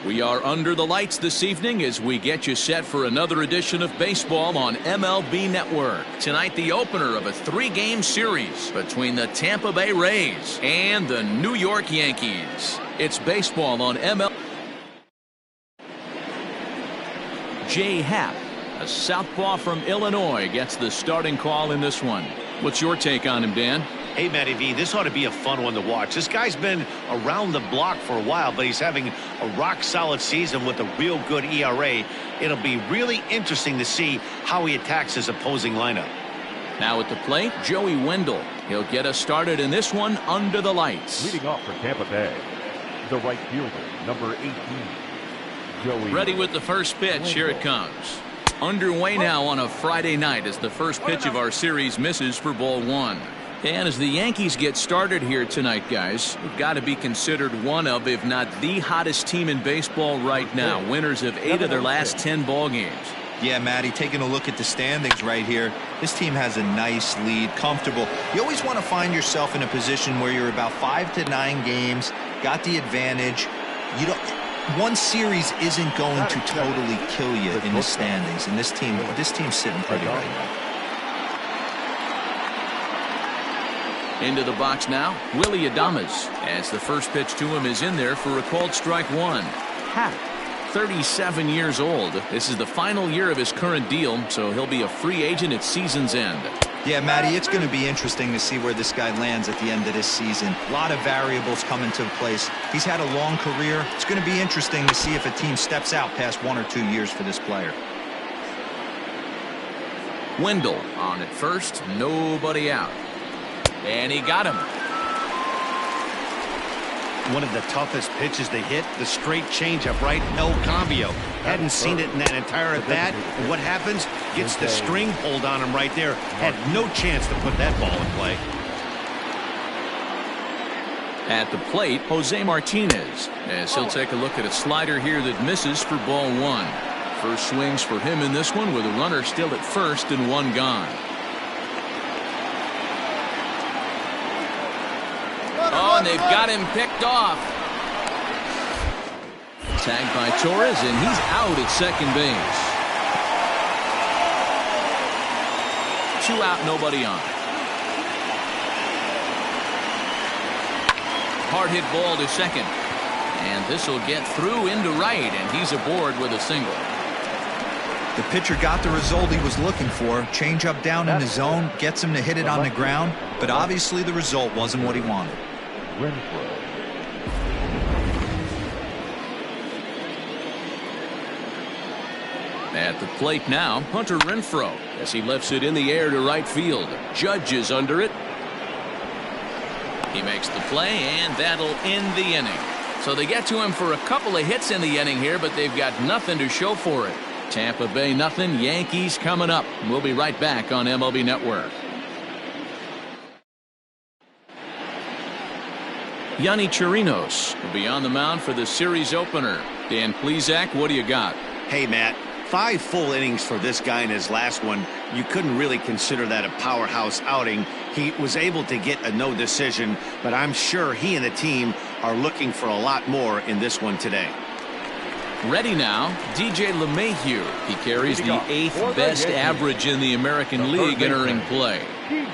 We are under the lights this evening as we get you set for another edition of baseball on MLB Network. Tonight, the opener of a 3-game series between the Tampa Bay Rays and the New York Yankees. It's baseball on MLB. Jay Happ, a southpaw from Illinois, gets the starting call in this one. What's your take on him, Dan? Hey, Matty V, this ought to be a fun one to watch. This guy's been around the block for a while, but he's having a rock-solid season with a real good ERA. It'll be really interesting to see how he attacks his opposing lineup. Now at the plate, Joey Wendell. He'll get us started in this one under the lights. Leading off for Tampa Bay, the right fielder, number 18, Joey. Ready with the first pitch. Here it comes. Underway now on a Friday night as the first pitch of our series misses for ball 1. And as the Yankees get started here tonight, guys, they've got to be considered one of, if not the hottest team in baseball right now. Winners of 8 of their last 10 ball games. Yeah, Matty, taking a look at the standings right here, this team has a nice lead, comfortable. You always want to find yourself in a position where you're about 5 to 9 games, got the advantage. You don't. One series isn't going to totally kill you in the standings, and this team's sitting pretty right now. Into the box now, Willie Adames, as the first pitch to him is in there for a called strike 1. Happ, 37 years old. This is the final year of his current deal, so he'll be a free agent at season's end. Yeah, Matty, it's going to be interesting to see where this guy lands at the end of this season. A lot of variables come into place. He's had a long career. It's going to be interesting to see if a team steps out past 1 or 2 years for this player. Wendell on at first, nobody out. And he got him. One of the toughest pitches to hit, the straight changeup, right? El Cambio. Hadn't seen it in that entire at bat. And what happens? Gets the string pulled on him right there. Had no chance to put that ball in play. At the plate, Jose Martinez, as he'll take a look at a slider here that misses for ball 1. First swings for him in this one with a runner still at first and 1 gone. Oh, and they've got him picked off. Tagged by Torres, and he's out at second base. 2 out, nobody on. Hard hit ball to second. And this will get through into right, and he's aboard with a single. The pitcher got the result he was looking for. Change up down in the zone, gets him to hit it on the ground, but obviously the result wasn't what he wanted. Renfroe. At the plate now, Hunter Renfroe, as he lifts it in the air to right field. Judge is under it. He makes the play, and that'll end the inning. So they get to him for a couple of hits in the inning here, but they've got nothing to show for it. Tampa Bay nothing, Yankees coming up. We'll be right back on MLB Network. Yonny Chirinos will be on the mound for the series opener. Dan Plesac, what do you got? Hey, Matt, 5 full innings for this guy in his last one. You couldn't really consider that a powerhouse outing. He was able to get a no decision, but I'm sure he and the team are looking for a lot more in this one today. Ready now, DJ LeMahieu. He carries the 8th best average in the American League entering play.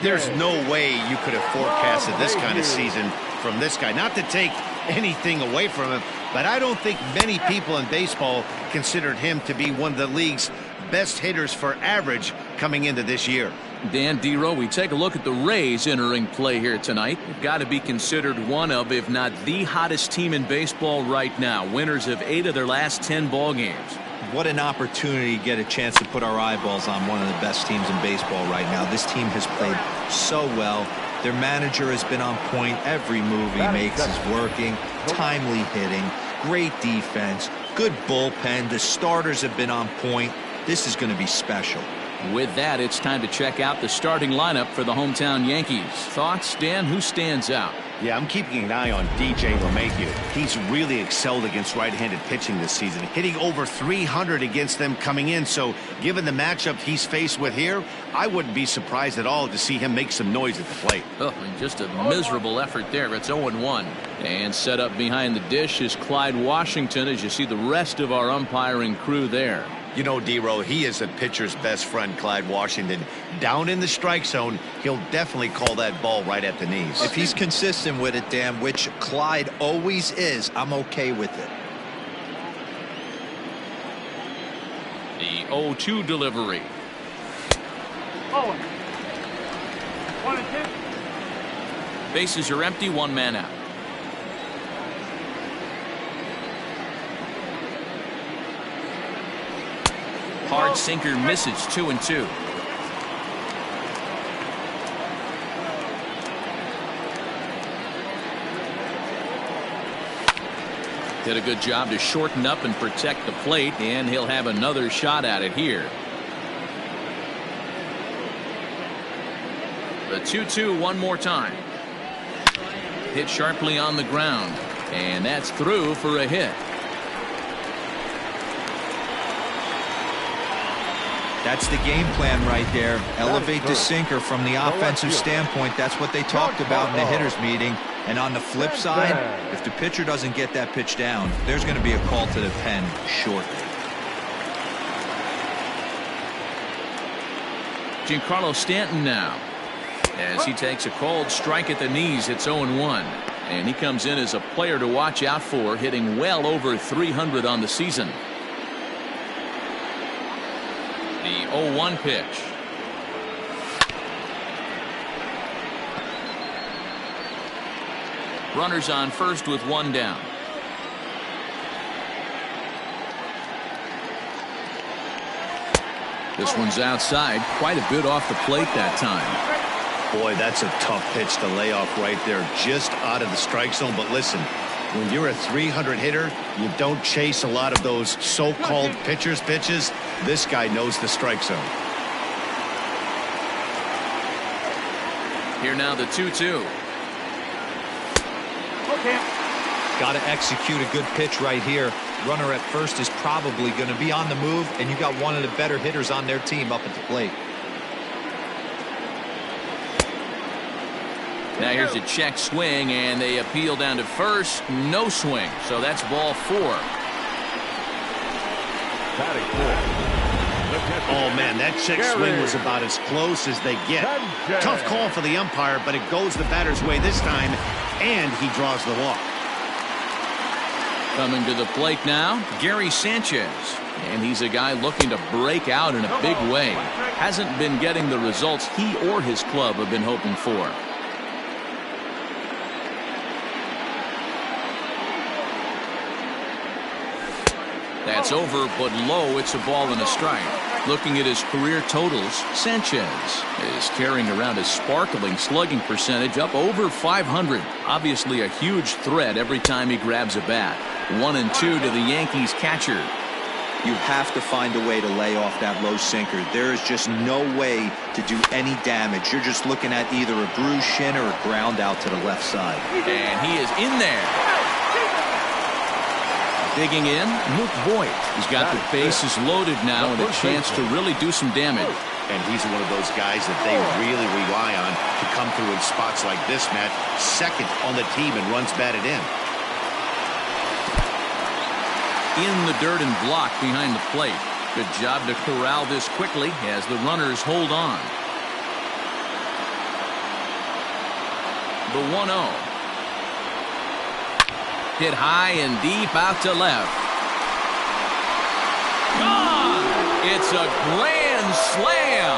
There's no way you could have forecasted this kind of season from this guy. Not to take anything away from him, but I don't think many people in baseball considered him to be one of the league's best hitters for average coming into this year. Dan Dero, we take a look at the Rays entering play here tonight. They've got to be considered one of, if not the hottest team in baseball right now. Winners of 8 of their last 10 ball games. What an opportunity to get a chance to put our eyeballs on one of the best teams in baseball right now. This team has played so well. Their manager has been on point. Every move he makes is working. Timely hitting, great defense, good bullpen. The starters have been on point. This is going to be special. With that, it's time to check out the starting lineup for the hometown Yankees. Thoughts, Dan? Who stands out? Yeah, I'm keeping an eye on DJ LeMahieu. He's really excelled against right-handed pitching this season, hitting over 300 against them coming in. So given the matchup he's faced with here, I wouldn't be surprised at all to see him make some noise at the plate. Oh, and just a miserable effort there. It's 0-1. And set up behind the dish is Clyde Washington as you see the rest of our umpiring crew there. You know, D-Row, he is a pitcher's best friend, Clyde Washington. Down in the strike zone, he'll definitely call that ball right at the knees. If he's consistent with it, Dan, which Clyde always is, I'm okay with it. The 0-2 delivery. Oh. 1-2. Bases are empty, one man out. Hard sinker misses, 2-2. Did a good job to shorten up and protect the plate, and he'll have another shot at it here. The 2-2 one more time. Hit sharply on the ground, and that's through for a hit. That's the game plan right there. Elevate the sinker from the offensive standpoint. That's what they talked about in the hitters meeting. And on the flip side, if the pitcher doesn't get that pitch down, there's going to be a call to the pen shortly. Giancarlo Stanton now as he takes a cold strike at the knees. It's 0-1, and he comes in as a player to watch out for, hitting well over 300 on the season. The 0-1 pitch. Runners on first with one down. This one's outside, quite a bit off the plate that time. Boy, that's a tough pitch to lay off right there, just out of the strike zone. But listen, when you're a 300 hitter, you don't chase a lot of those so-called pitcher's pitches. This guy knows the strike zone. Here now the 2-2. Got to execute a good pitch right here. Runner at first is probably going to be on the move, and you got one of the better hitters on their team up at the plate. Now here's a check swing, and they appeal down to first. No swing, so that's ball 4. Oh, man, that check swing was about as close as they get. Tough call for the umpire, but it goes the batter's way this time, and he draws the walk. Coming to the plate now, Gary Sanchez. And he's a guy looking to break out in a big way. Hasn't been getting the results he or his club have been hoping for. That's over, but low. It's a ball and a strike. Looking at his career totals, Sanchez is carrying around a sparkling slugging percentage up over 500. Obviously a huge threat every time he grabs a bat. 1-2 to the Yankees catcher. You have to find a way to lay off that low sinker. There is just no way to do any damage. You're just looking at either a bruised shin or a ground out to the left side. And he is in there. Digging in, Luke Voigt. He's got the bases loaded now and a chance to really do some damage. And he's one of those guys that they really rely on to come through in spots like this, Matt. Second on the team and runs batted in. In the dirt and blocked behind the plate. Good job to corral this quickly as the runners hold on. The 1-0. Hit high and deep out to left. Gone! It's a grand slam.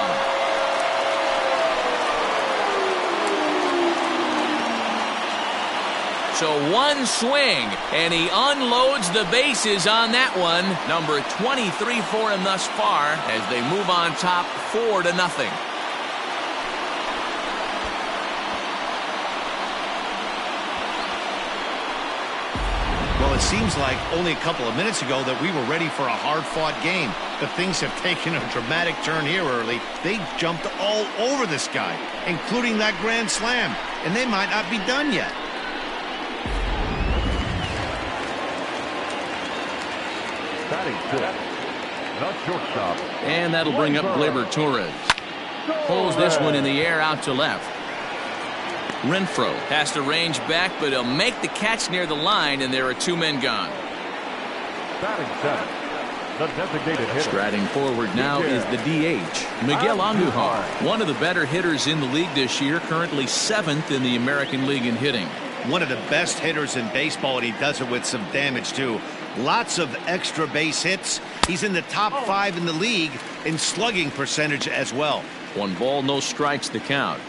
So one swing, and he unloads the bases on that one. Number 23 for him thus far as they move on top 4-0. Well, it seems like only a couple of minutes ago that we were ready for a hard-fought game. But things have taken a dramatic turn here early. They jumped all over this guy, including that grand slam. And they might not be done yet. Batting fifth, the shortstop. And that'll bring up Gleyber Torres. Pulls this one in the air out to left. Renfroe has to range back, but he'll make the catch near the line, and there are two men gone. Batting seventh, the designated hitter. Striding forward now is the DH, Miguel Andujar, one of the better hitters in the league this year, currently 7th in the American League in hitting. One of the best hitters in baseball, and he does it with some damage too. Lots of extra base hits. He's in the top 5 in the league in slugging percentage as well. 1 ball, no strikes to count.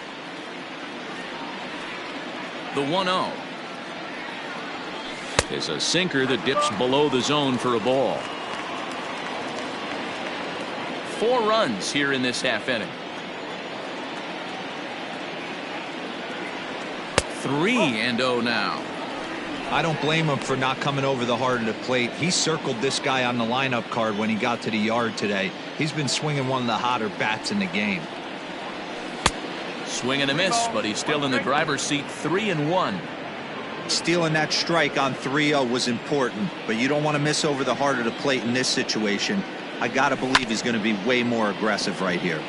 The 1-0 is a sinker that dips below the zone for a ball. 4 runs here in this half inning. 3-0 now. I don't blame him for not coming over the heart of the plate. He circled this guy on the lineup card when he got to the yard today. He's been swinging one of the hotter bats in the game. Swing and a miss, but he's still in the driver's seat. 3-1. Stealing that strike on 3-0 was important, but you don't want to miss over the heart of the plate in this situation. I gotta believe he's going to be way more aggressive right here.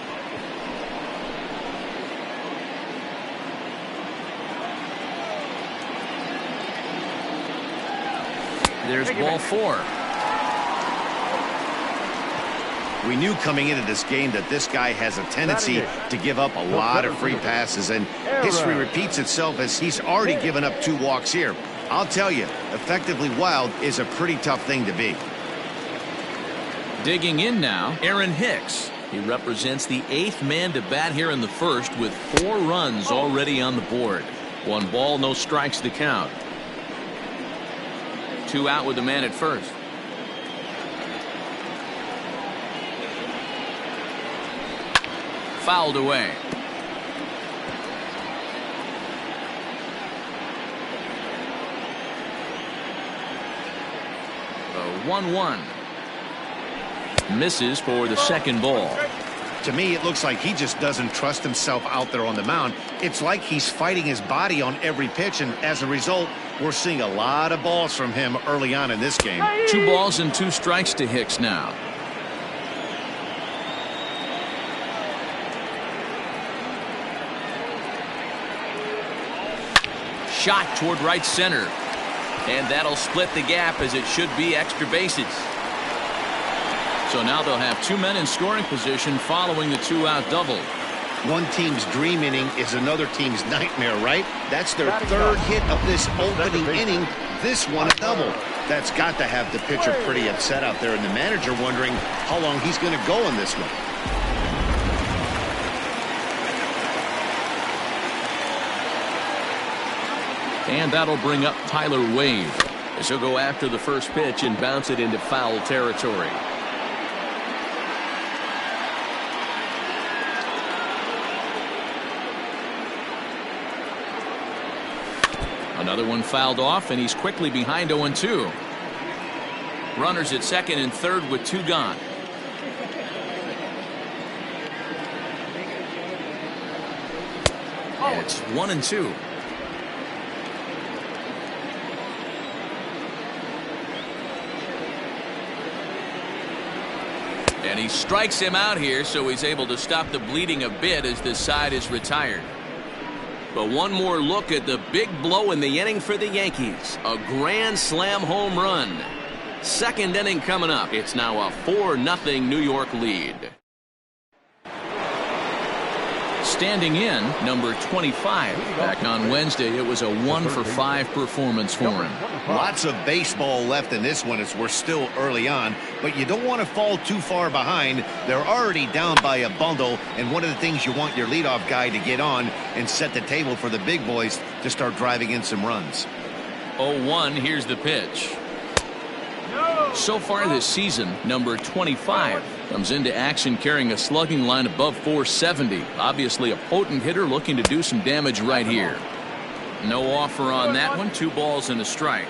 There's ball 4. We knew coming into this game that this guy has a tendency to give up a lot of free passes, and history repeats itself as he's already given up 2 walks here. I'll tell you, effectively wild is a pretty tough thing to be. Digging in now, Aaron Hicks. He represents the 8th man to bat here in the first with 4 runs already on the board. 1 ball, no strikes to count. 2 out with the man at first. Fouled away. The 1-1. Misses for the second ball. To me, it looks like he just doesn't trust himself out there on the mound. It's like he's fighting his body on every pitch, and as a result, we're seeing a lot of balls from him early on in this game. 2 balls and 2 strikes to Hicks now. Shot toward right center, and that'll split the gap, as it should be extra bases. So now they'll have 2 men in scoring position following the 2-out double. One team's dream inning is another team's nightmare, right? That's their 3rd hit of this opening inning. This one a double. That's got to have the pitcher pretty upset out there, and the manager wondering how long he's going to go in this one. And that'll bring up Tyler Wade, as he'll go after the first pitch and bounce it into foul territory. Another one fouled off, and he's quickly behind 0-2. Runners at second and third with 2 gone. It's 1-2. And he strikes him out here, so he's able to stop the bleeding a bit as this side is retired. But one more look at the big blow in the inning for the Yankees. A grand slam home run. Second inning coming up. It's now a 4-0 New York lead. Standing in, number 25. Back on Wednesday, it was a 1-for-5 performance for him. Lots of baseball left in this one as we're still early on, but you don't want to fall too far behind. They're already down by a bundle, and one of the things you want your leadoff guy to get on and set the table for the big boys to start driving in some runs. 0-1, here's the pitch. So far this season, number 25 comes into action carrying a slugging line above 470. Obviously a potent hitter looking to do some damage right here. No offer on that one. 2 balls and a strike.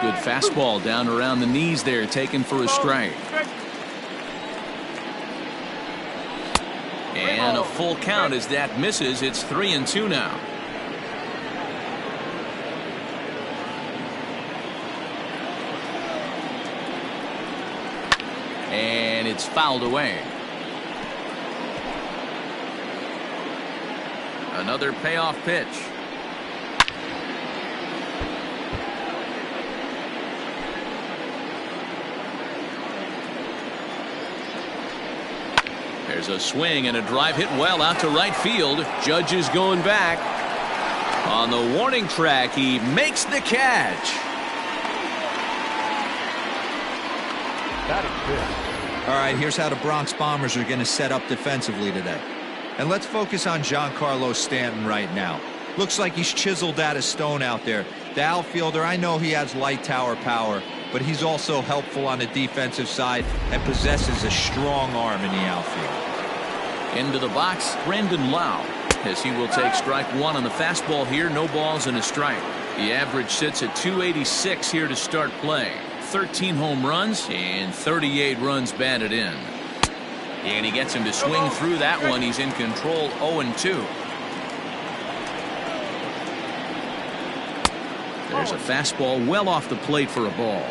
Good fastball down around the knees there, taken for a strike. And a full count as that misses. It's 3-2 now. and it's fouled away. Another payoff pitch. There's a swing and a drive hit well out to right field. Judge is going back. On the warning track, he makes the catch. That is All right, here's how the Bronx Bombers are going to set up defensively today. And let's focus on Giancarlo Stanton right now. Looks like he's chiseled out of stone out there. The outfielder, I know he has light tower power, but he's also helpful on the defensive side and possesses a strong arm in the outfield. Into the box, Brandon Lau, as he will take strike one on the fastball here. No balls and a strike. The average sits at 286 here to start play. 13 home runs and 38 runs batted in. And he gets him to swing through that one. He's in control, 0-2. There's a fastball well off the plate for a ball.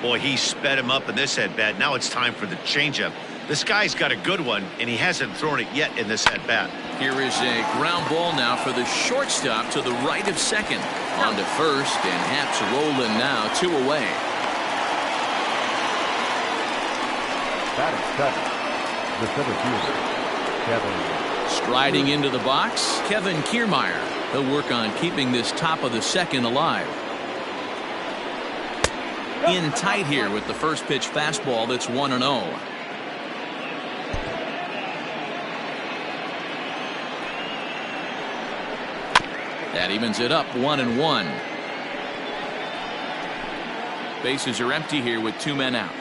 Boy, he sped him up in this at-bat. Now it's time for the changeup. This guy's got a good one, and he hasn't thrown it yet in this at-bat. Here is a ground ball now for the shortstop to the right of second. On to first, and Happ's rolling now, 2 away. That is second. The center fielder, Kevin. Striding into the box, Kevin Kiermaier. He'll work on keeping this top of the second alive. In tight here with the first pitch fastball that's 1-0. That evens it up, 1-1. Bases are empty here with 2 men out.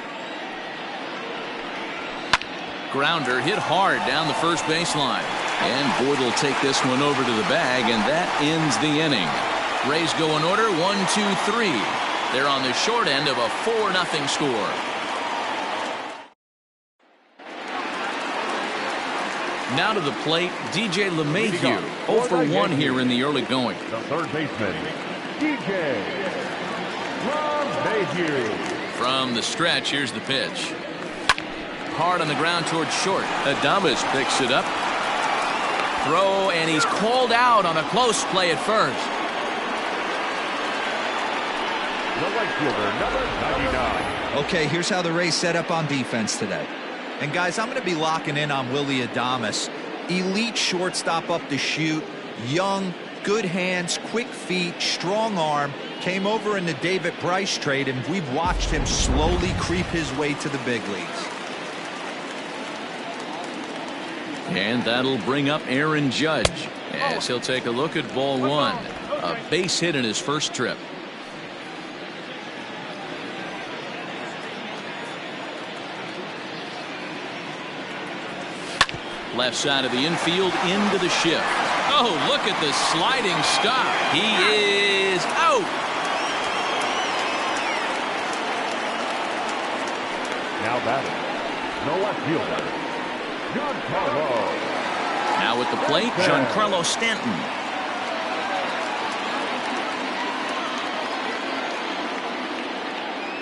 Grounder hit hard down the first baseline. And Boyd will take this one over to the bag, and that ends the inning. Rays go in order, 1-2-3. They're on the short end of a 4-0 score. Now to the plate, DJ LeMahieu, 0 for 1 here in the early going. The third baseman, DJ LeMahieu. From the stretch, here's the pitch. Hard on the ground towards short. Adames picks it up. Throw, and he's called out on a close play at first. The right fielder, number 99. Okay, here's how the Rays set up on defense today. And guys, I'm going to be locking in on Willy Adames. Elite shortstop up to shoot, young, good hands, quick feet, strong arm. Came over in the David Price trade, and we've watched him slowly creep his way to the big leagues. And that'll bring up Aaron Judge as he'll take a look at ball 1. A base hit in his first trip. Left side of the infield into the shift. Oh, look at the sliding stop. He is out. Now batting, the left fielder, Giancarlo. Now at the plate, Giancarlo Stanton.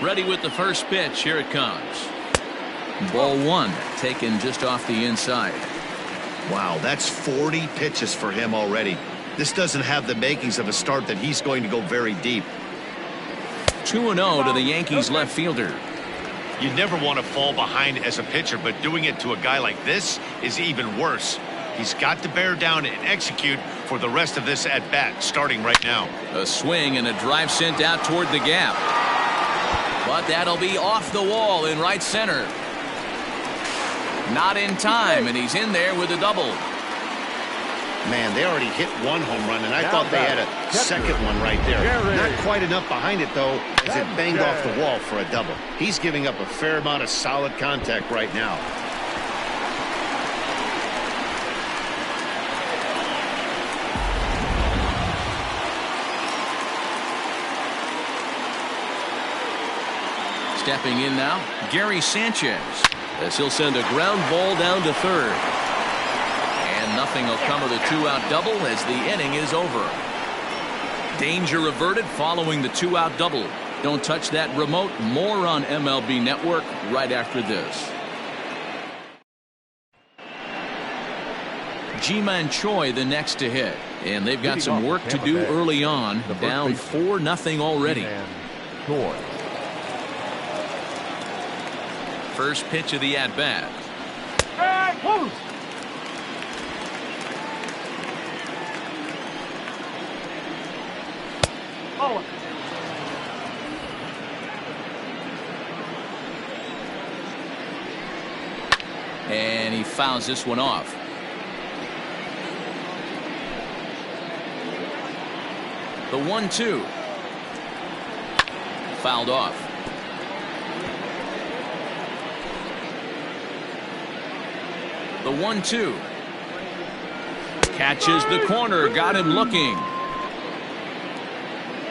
Ready with the first pitch. Here it comes. Ball 1, taken just off the inside. Wow, that's 40 pitches for him already. This doesn't have the makings of a start that he's going to go very deep. 2-0 to the Yankees left fielder. You never want to fall behind as a pitcher, but doing it to a guy like this is even worse. He's got to bear down and execute for the rest of this at-bat, starting right now. A swing and a drive sent out toward the gap. But that'll be off the wall in right center. Not in time, and he's in there with a double. Man, they already hit 1 home run, and I thought they had a second one right there. Not quite enough behind it, though, as it banged off the wall for a double. He's giving up a fair amount of solid contact right now. Stepping in now, Gary Sanchez, as he'll send a ground ball down to third. And nothing will come of the 2-out double as the inning is over. Danger averted following the 2-out double. Don't touch that remote. More on MLB Network right after this. Ji-Man Choi the next to hit. And they've got some work to do early on. Down 4-0 already. First pitch of the at-bat. And he fouls this one off. The 1-2. Fouled off. The 1-2. Catches the corner. Got him looking.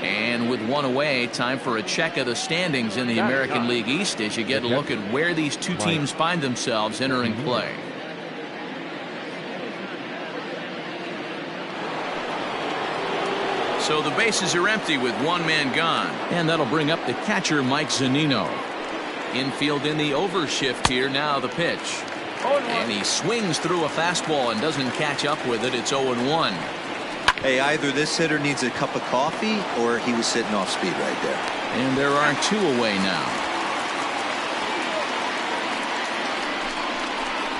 And with one away, time for a check of the standings in the American League East as you get a look at where these two teams find themselves entering play. So the bases are empty with one man gone. And that'll bring up the catcher, Mike Zunino. Infield in the overshift here. Now the pitch. And he swings through a fastball and doesn't catch up with it. It's 0-1. Hey, either this hitter needs a cup of coffee or he was sitting off speed right there. And there are two away now.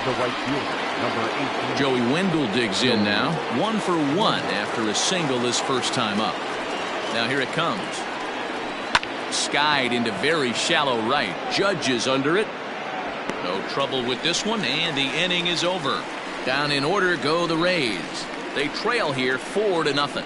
The right fielder, number 18. Joey Wendell digs in now. 1 for 1 after a single his first time up. Now here it comes. Skied into very shallow right. Judge is under it. No trouble with this one, and the inning is over. Down in order go the Rays. They trail here 4-0.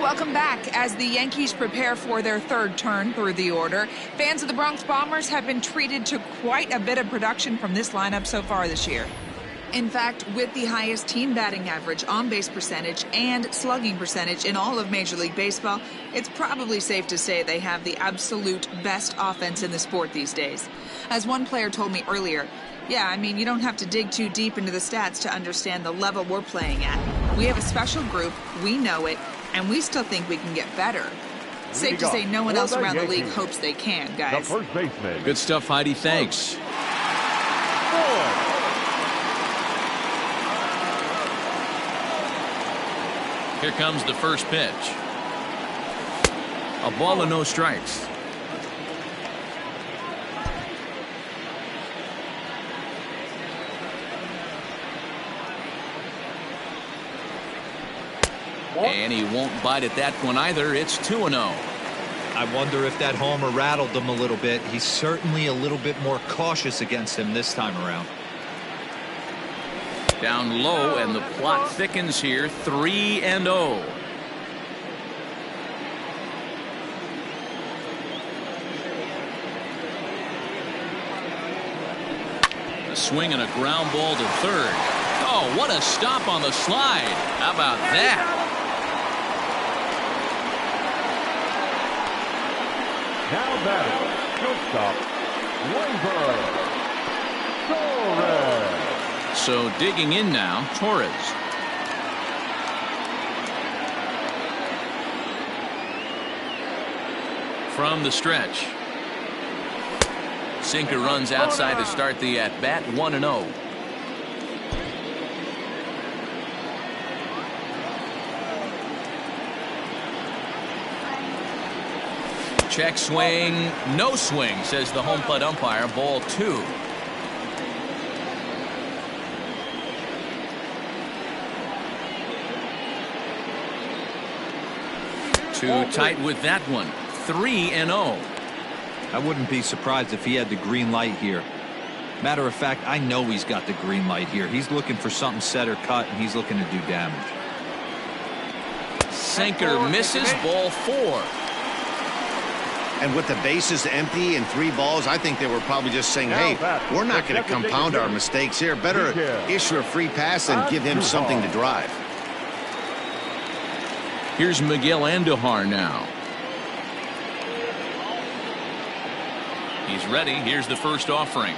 Welcome back. As the Yankees prepare for their third turn through the order, fans of the Bronx Bombers have been treated to quite a bit of production from this lineup so far this year. In fact, with the highest team batting average, on-base percentage, and slugging percentage in all of Major League Baseball, it's probably safe to say they have the absolute best offense in the sport these days. As one player told me earlier, yeah, I mean, you don't have to dig too deep into the stats to understand the level we're playing at. We have a special group, we know it, and we still think we can get better. Safe to say no one else around the league hopes they can, guys. Good stuff, Heidi. Thanks. Here comes the first pitch. A ball and no strikes. And he won't bite at that one either. It's 2-0. I wonder if that homer rattled him a little bit. He's certainly a little bit more cautious against him this time around. Down low, and the plot thickens here. 3-0. A swing and a ground ball to third. Oh, what a stop on the slide. How about that? Now batting, shortstop, Torres. So digging in now, Torres. From the stretch. Sinker runs outside to start the at-bat. 1-0. Check swing, no swing, says the home plate umpire. Ball 2. Too tight with that one. 3-0. I wouldn't be surprised if he had the green light here. Matter of fact, I know he's got the green light here. He's looking for something set or cut, and he's looking to do damage. Sinker misses. Ball 4. And with the bases empty and 3 balls, I think they were probably just saying, hey, we're not going to compound our mistakes here. Better issue a free pass and give him something to drive. Here's Miguel Andujar now. He's ready. Here's the first offering.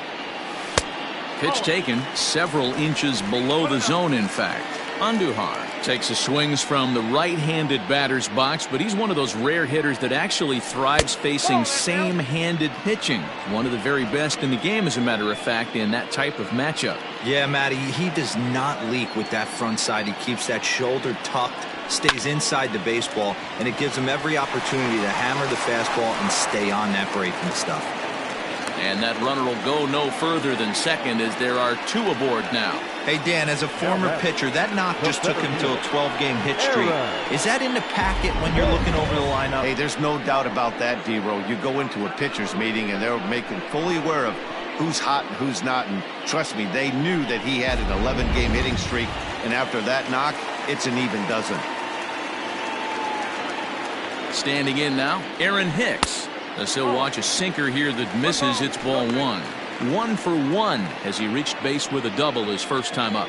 Pitch taken several inches below the zone, in fact. Andujar takes his swings from the right-handed batter's box, but he's one of those rare hitters that actually thrives facing same-handed pitching. One of the very best in the game, as a matter of fact, in that type of matchup. Yeah, Matty, he does not leak with that front side. He keeps that shoulder tucked, stays inside the baseball, and it gives him every opportunity to hammer the fastball and stay on that breaking stuff. And that runner will go no further than second as there are 2 aboard now. Hey, Dan, as a former pitcher, that knock just took him to a 12-game hit streak. Is that in the packet when you're looking over the lineup? Hey, there's no doubt about that, D-Row. You go into a pitcher's meeting, and they're making fully aware of who's hot and who's not. And trust me, they knew that he had an 11-game hitting streak. And after that knock, it's an even dozen. Standing in now, Aaron Hicks. As he'll watch a sinker here that misses. It's ball 1. 1 for 1 as he reached base with a double his first time up.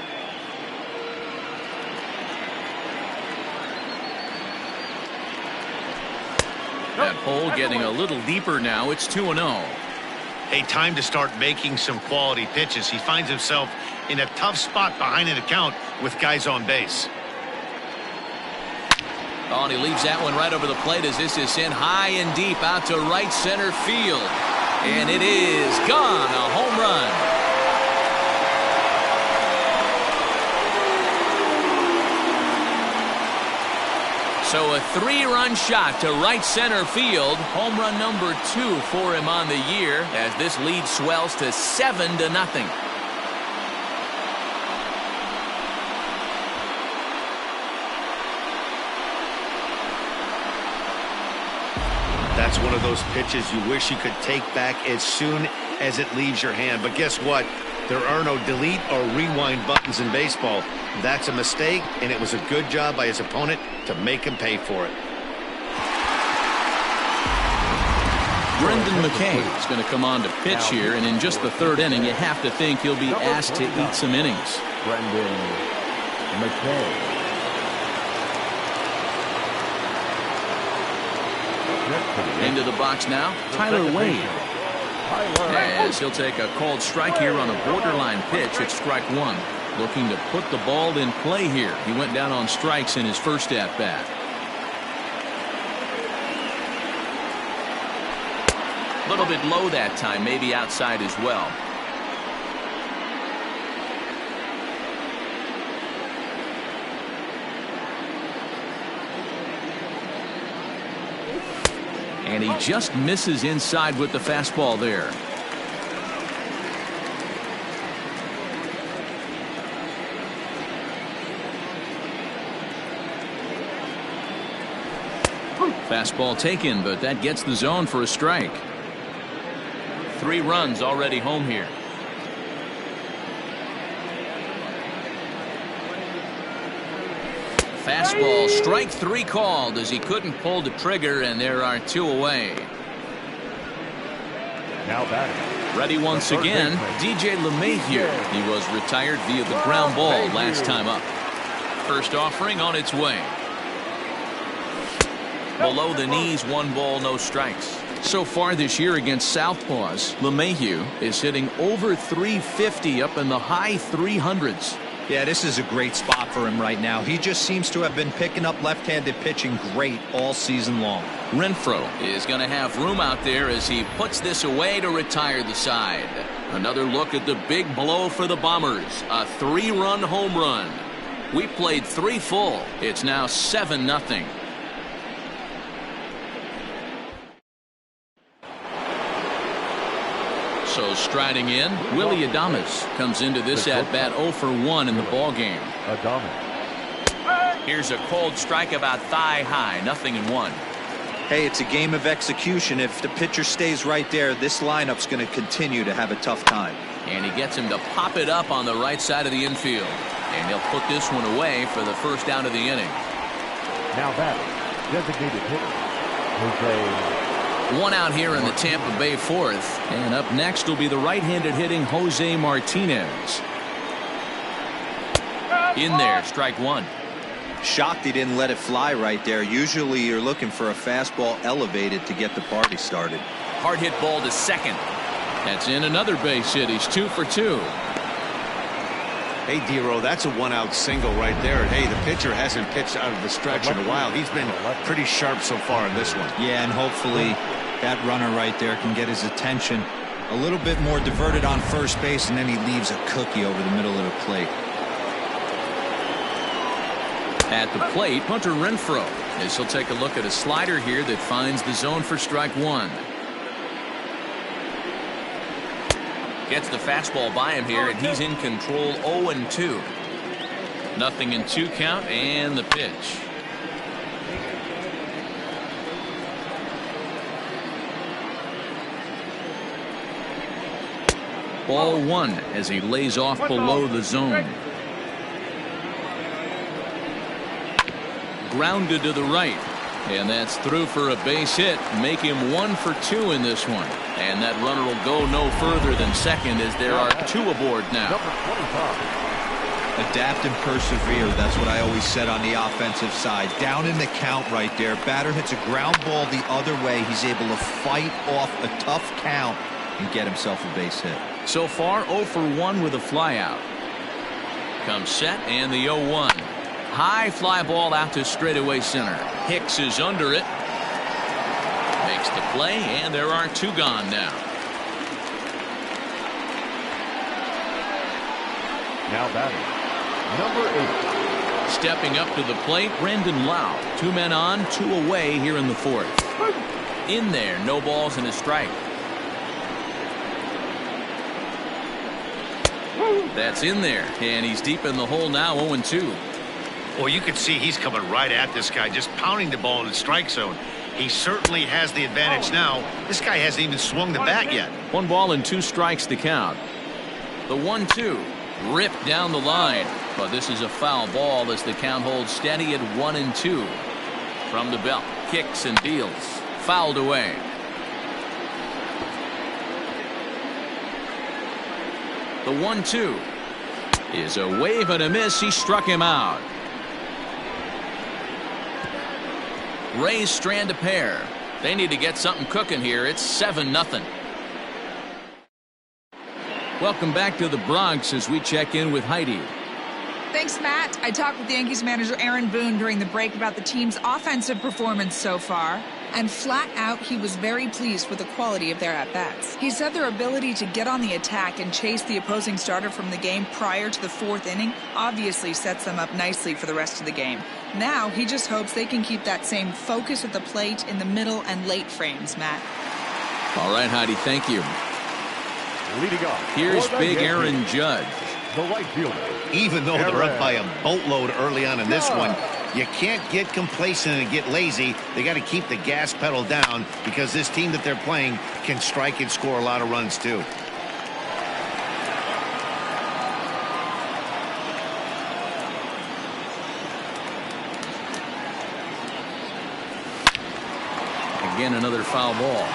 That hole getting a little deeper now. It's 2-0. Hey, time to start making some quality pitches. He finds himself in a tough spot behind an account with guys on base. Oh, and he leaves that one right over the plate as this is sent high and deep out to right center field. And it is gone. A home run. So a 3-run shot to right center field. Home run number 2 for him on the year as this lead swells to 7-0. That's one of those pitches you wish you could take back as soon as it leaves your hand. But guess what? There are no delete or rewind buttons in baseball. That's a mistake, and it was a good job by his opponent to make him pay for it. Brendan McKay is going to come on to pitch here, and in just the 3rd inning, you have to think he'll be asked to eat some innings. Brendan McKay. Into the box now, Tyler Wade. As he'll take a called strike here on a borderline pitch at strike 1. Looking to put the ball in play here. He went down on strikes in his first at-bat. A little bit low that time, maybe outside as well. And he just misses inside with the fastball there. Fastball taken, but that gets the zone for a strike. 3 runs already home here. Fastball, strike 3 called as he couldn't pull the trigger, and there are 2 away. Now batting. Ready once again, DJ LeMahieu. He was retired via the ground ball last time up. First offering on its way. Below the knees, 1 ball, no strikes. So far this year against Southpaws, LeMahieu is hitting over 350 up in the high 300s. Yeah, this is a great spot for him right now. He just seems to have been picking up left-handed pitching great all season long. Renfroe is going to have room out there as he puts this away to retire the side. Another look at the big blow for the Bombers. A 3-run home run. We played 3 full. It's now 7-0. So striding in, Willie Adames comes into this at-bat 0 for 1 in the ballgame. Here's a cold strike about thigh high, 0-1. Hey, it's a game of execution. If the pitcher stays right there, this lineup's going to continue to have a tough time. And he gets him to pop it up on the right side of the infield. And he'll put this one away for the first out of the inning. Now batting, designated hitter, Jose. 1 out here in the Tampa Bay 4th. And up next will be the right-handed hitting Jose Martinez. In there, strike 1. Shocked he didn't let it fly right there. Usually you're looking for a fastball elevated to get the party started. Hard hit ball to second. That's in another base hit. He's 2 for 2. Hey, D-Row, that's a one-out single right there. Hey, the pitcher hasn't pitched out of the stretch in a while. He's been pretty sharp so far in this one. Yeah, and hopefully that runner right there can get his attention a little bit more diverted on first base, and then he leaves a cookie over the middle of the plate. At the plate, Hunter Renfroe, as he'll take a look at a slider here that finds the zone for strike one. Gets the fastball by him here, and he's in control. 0-2. Nothing in 2 count, and the pitch. Ball 1 as he lays off below the zone. Grounded to the right, and that's through for a base hit. Make him 1 for 2 in this one, and that runner will go no further than second as there are 2 aboard now. Adapt and persevere. That's what I always said on the offensive side. Down in the count right there. Batter hits a ground ball the other way. He's able to fight off a tough count and get himself a base hit. So far 0 for 1 with a flyout. Comes set, and the 0-1. High fly ball out to straightaway center. Hicks is under it. Makes the play, and there are 2 gone now. Now batting, number 8. Stepping up to the plate, Brandon Lau. 2 men on, 2 away here in the 4th. In there, no balls and a strike. That's in there, and he's deep in the hole now. 0-2. Well, you can see he's coming right at this guy, just pounding the ball in the strike zone. He certainly has the advantage now. This guy hasn't even swung the bat yet. 1 ball and 2 strikes to count. The 1-2 ripped down the line, but this is a foul ball as the count holds steady at 1-2. From the belt, kicks and deals, fouled away. The 1-2 is a wave and a miss. He struck him out. Rays strand a pair. They need to get something cooking here. It's 7-0. Welcome back to the Bronx as we check in with Heidi. Thanks, Matt. I talked with Yankees manager Aaron Boone during the break about the team's offensive performance so far. And flat out, he was very pleased with the quality of their at-bats. He said their ability to get on the attack and chase the opposing starter from the game prior to the 4th inning obviously sets them up nicely for the rest of the game. Now, he just hopes they can keep that same focus at the plate in the middle and late frames, Matt. All right, Heidi, thank you. Leading off, here's big Aaron Judge. The right fielder. Even though they're up by a boatload early on in this one, you can't get complacent and get lazy. They got to keep the gas pedal down because this team that they're playing can strike and score a lot of runs too. Again, another foul ball.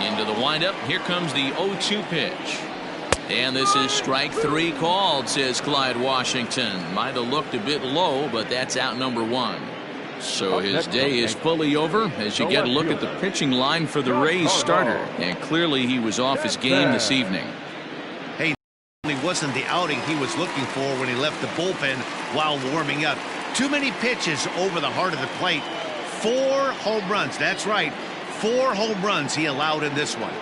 Into the windup. Here comes the 0-2 pitch. And this is strike 3 called, says Clyde Washington. Might have looked a bit low, but that's out number 1. So his day is fully over as you get a look at the pitching line for the Rays starter. And clearly he was off his game this evening. Hey, it wasn't the outing he was looking for when he left the bullpen while warming up. Too many pitches over the heart of the plate. 4 home runs. That's right. 4 home runs he allowed in this one.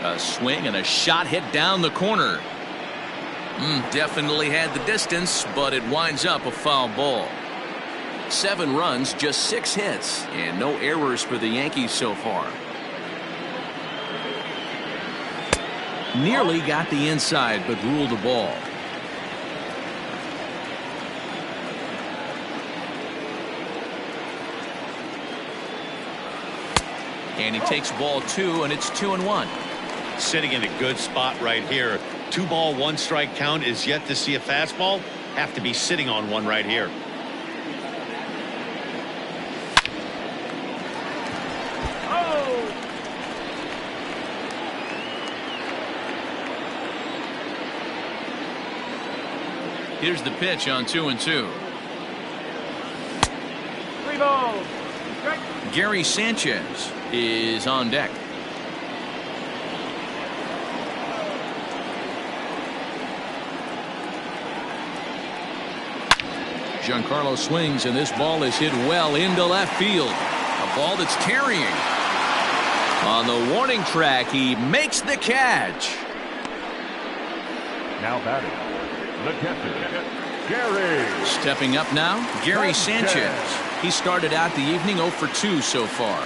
A swing and a shot hit down the corner. Definitely had the distance, but it winds up a foul ball. 7 runs, just 6 hits, and no errors for the Yankees so far. Nearly got the inside, but ruled the ball. And he takes ball 2, and it's 2-1. Sitting in a good spot right here. 2 ball, 1 strike count is yet to see a fastball. Have to be sitting on one right here. Here's the pitch on 2-2. 3 balls. Gary Sanchez is on deck. Giancarlo swings, and this ball is hit well into left field. A ball that's carrying. On the warning track, he makes the catch. Now batting, the catcher, Gary. Stepping up now, Gary Sanchez. He started out the evening 0 for 2 so far.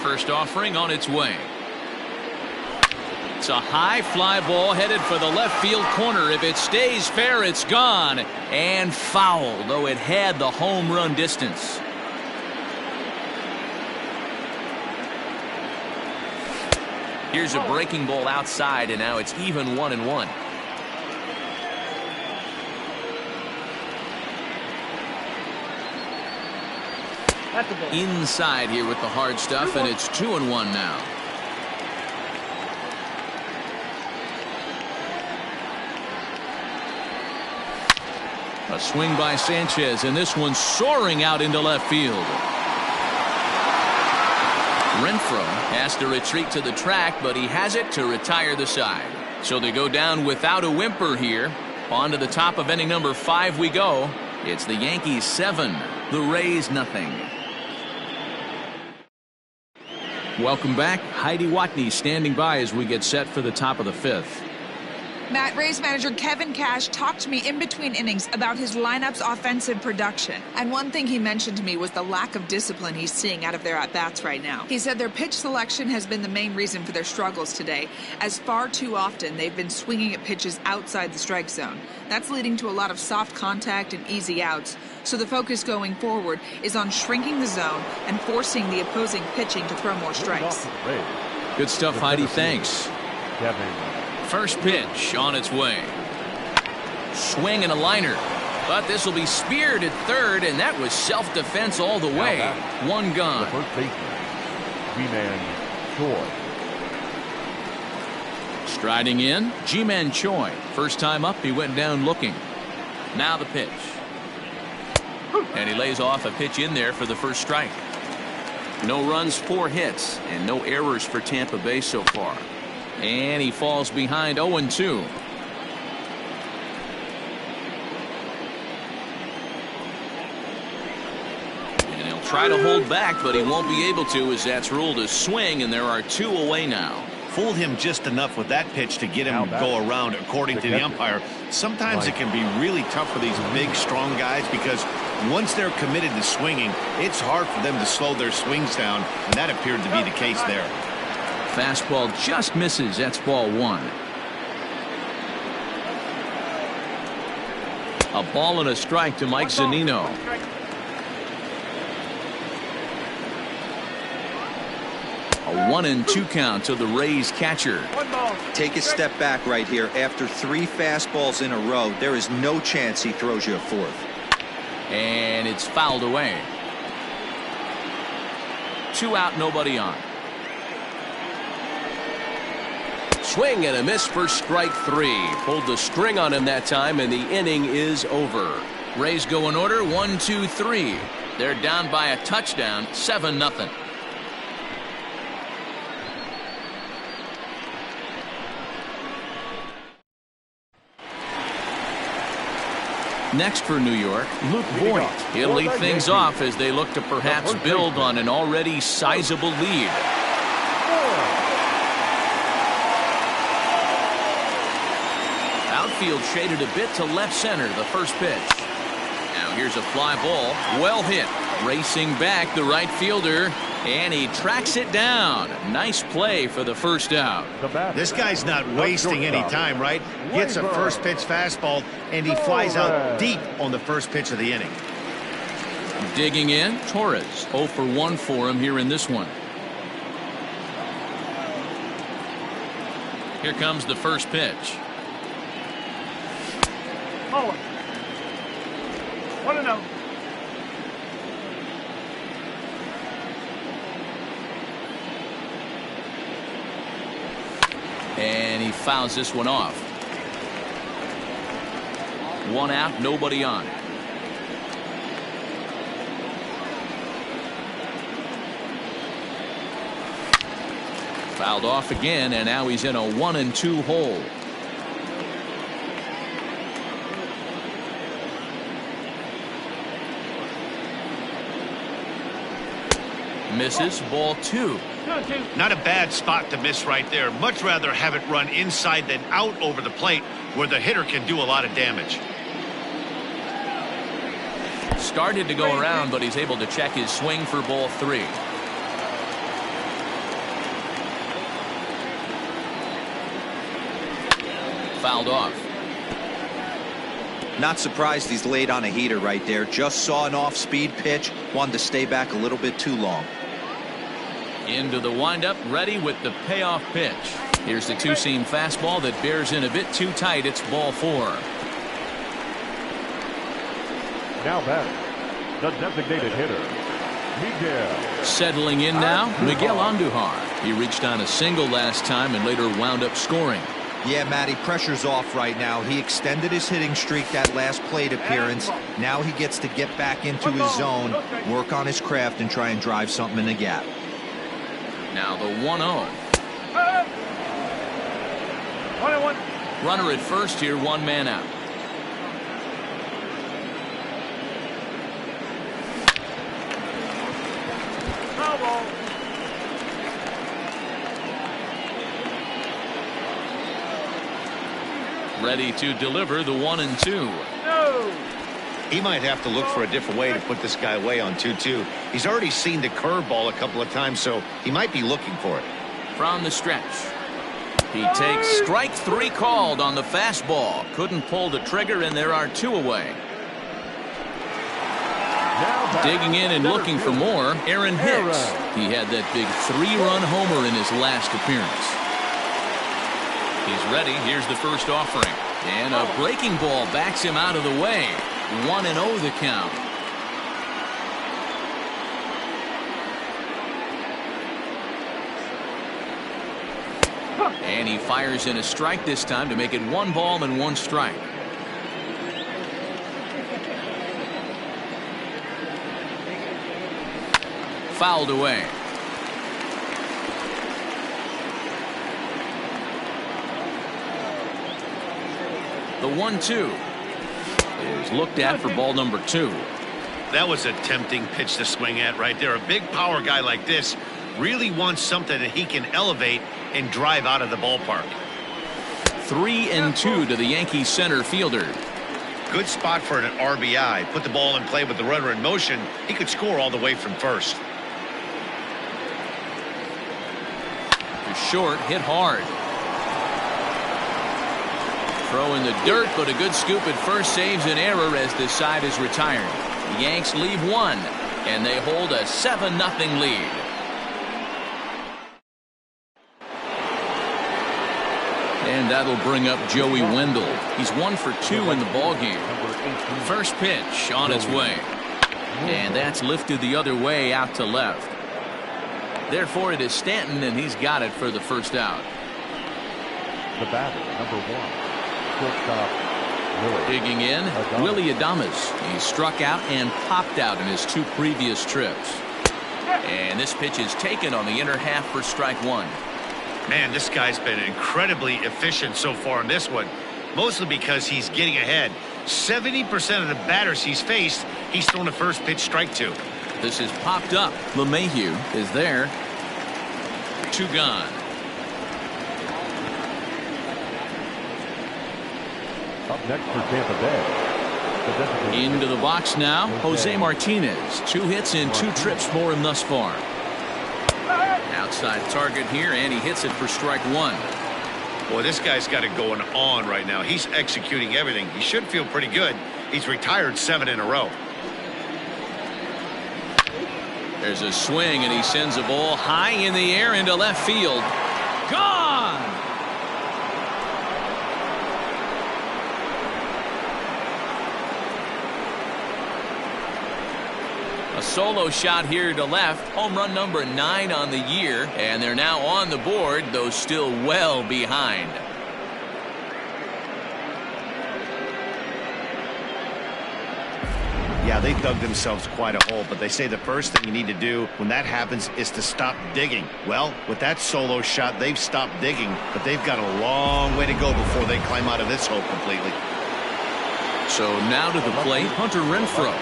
First offering on its way. It's a high fly ball headed for the left field corner. If it stays fair, it's gone. And foul, though it had the home run distance. Here's a breaking ball outside, and now it's even 1-1. Inside here with the hard stuff, and it's 2-1 now. A swing by Sanchez, and this one's soaring out into left field. Renfroe has to retreat to the track, but he has it to retire the side. So they go down without a whimper here. On to the top of inning number 5 we go. It's the Yankees 7, the Rays nothing. Welcome back. Heidi Watney standing by as we get set for the top of the 5th. Matt, Rays manager Kevin Cash talked to me in between innings about his lineup's offensive production. And one thing he mentioned to me was the lack of discipline he's seeing out of their at-bats right now. He said their pitch selection has been the main reason for their struggles today, as far too often they've been swinging at pitches outside the strike zone. That's leading to a lot of soft contact and easy outs. So the focus going forward is on shrinking the zone and forcing the opposing pitching to throw more strikes. Good stuff, Heidi. Thanks. First pitch on its way. Swing and a liner. But this will be speared at third, and that was self-defense all the way. One gone. The first baseman, G-Man Choi. Striding in, G-Man Choi. First time up, he went down looking. Now the pitch. And he lays off a pitch in there for the first strike. No runs, 4 hits, and no errors for Tampa Bay so far. And he falls behind 0-2. And he'll try to hold back, but he won't be able to, as that's ruled a swing, and there are 2 away now. Fooled him just enough with that pitch to get him to go around, according to the umpire. Sometimes it can be really tough for these big, strong guys, because once they're committed to swinging, it's hard for them to slow their swings down, and that appeared to be the case there. Fastball just misses. That's ball 1. A ball and a strike to Mike Zunino. A 1-2 count to the Rays catcher. Take a step back right here. After 3 fastballs in a row, there is no chance he throws you a 4th. And it's fouled away. 2 out, nobody on. Swing and a miss for strike 3. Pulled the string on him that time, and the inning is over. Rays go in order, 1, 2, 3. They're down by a touchdown, 7-0. Next for New York, Luke Voigt. He'll lead things off as they look to perhaps build on an already sizable lead. Outfield shaded a bit to left center, the first pitch. Now here's a fly ball, well hit. Racing back the right fielder, and he tracks it down. Nice play for the first out. This guy's not wasting any time, right? Gets a first pitch fastball, and he flies out deep on the first pitch of the inning. Digging in, Torres. 0 for 1 for him here in this one. Here comes the first pitch. Oh. 1-0. And he fouls this one off. 1 out, nobody on. Fouled off again, and now he's in a 1-2 hole. Misses. Ball 2. Not a bad spot to miss right there. Much rather have it run inside than out over the plate where the hitter can do a lot of damage. Started to go around, but he's able to check his swing for ball 3. Fouled off. Not surprised he's laid on a heater right there. Just saw an off-speed pitch. Wanted to stay back a little bit too long. Into the windup, ready with the payoff pitch. Here's the two-seam fastball that bears in a bit too tight. It's ball 4. Now batting, the designated hitter, Miguel. Settling in now, Miguel Andujar. He reached on a single last time and later wound up scoring. Yeah, Matty, pressure's off right now. He extended his hitting streak that last plate appearance. Now he gets to get back into his zone, work on his craft, and try and drive something in the gap. Now the 1-0. Runner at first here, one man out. Ready to deliver the 1-2. He might have to look for a different way to put this guy away on 2-2. He's already seen the curveball a couple of times, so he might be looking for it. From the stretch. He takes strike 3 called on the fastball. Couldn't pull the trigger, and there are 2 away. Digging in and looking for more, Aaron Hicks. He had that big 3-run homer in his last appearance. He's ready. Here's the first offering. And a breaking ball backs him out of the way. 1-0 the count. And he fires in a strike this time to make it 1 ball and 1 strike. Fouled away. The 1-2 is looked at for ball number 2. That was a tempting pitch to swing at right there. A big power guy like this really wants something that he can elevate and drive out of the ballpark. 3-2 to the Yankees center fielder. Good spot for an RBI. Put the ball in play with the runner in motion. He could score all the way from first. Short, hit hard. Throw in the dirt, but a good scoop at first saves an error as this side is retired. The Yanks leave 1, and they hold a 7-0 lead. And that'll bring up Joey Wendell. He's 1 for 2 in the ballgame. First pitch on its way. And that's lifted the other way out to left. Therefore, it is Stanton, and he's got it for the first out. The batter, number 1, shortstop, Digging in, Willie Adames. He struck out and popped out in his 2 previous trips. And this pitch is taken on the inner half for strike 1. Man, this guy's been incredibly efficient so far in this one, mostly because he's getting ahead. 70% of the batters he's faced, he's thrown a first pitch strike to. This is popped up. LeMahieu is there. 2 gone. Up next for Tampa Bay. Into the box now, Jose Martinez. 2 hits in 2 trips for him thus far. Outside target here, and he hits it for strike 1. Boy, this guy's got it going on right now. He's executing everything. He should feel pretty good. He's retired 7 in a row. There's a swing, and he sends a ball high in the air into left field. Gone! A solo shot here to left. Home run number 9 on the year, and they're now on the board, though still well behind. Yeah, they dug themselves quite a hole, but they say the first thing you need to do when that happens is to stop digging. Well, with that solo shot, they've stopped digging, but they've got a long way to go before they climb out of this hole completely. So now to the plate, Hunter Renfroe.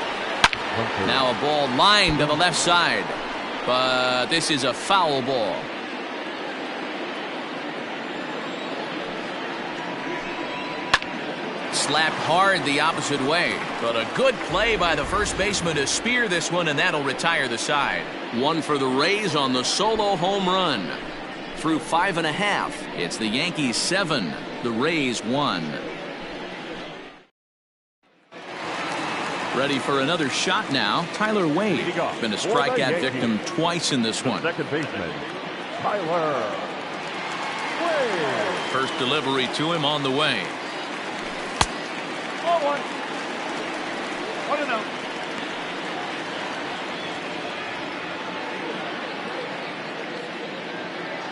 Now a ball lined to the left side. but this is a foul ball. Slapped hard the opposite way, but a good play by the first baseman to spear this one, and that'll retire the side. One for the Rays on the solo home run. Through 5.5, it's the Yankees 7, the Rays 1. Ready for another shot now. Tyler Wade. Been a strikeout victim twice in this one. Second baseman, Tyler Wade. First delivery to him on the way. 1-1. 1-0.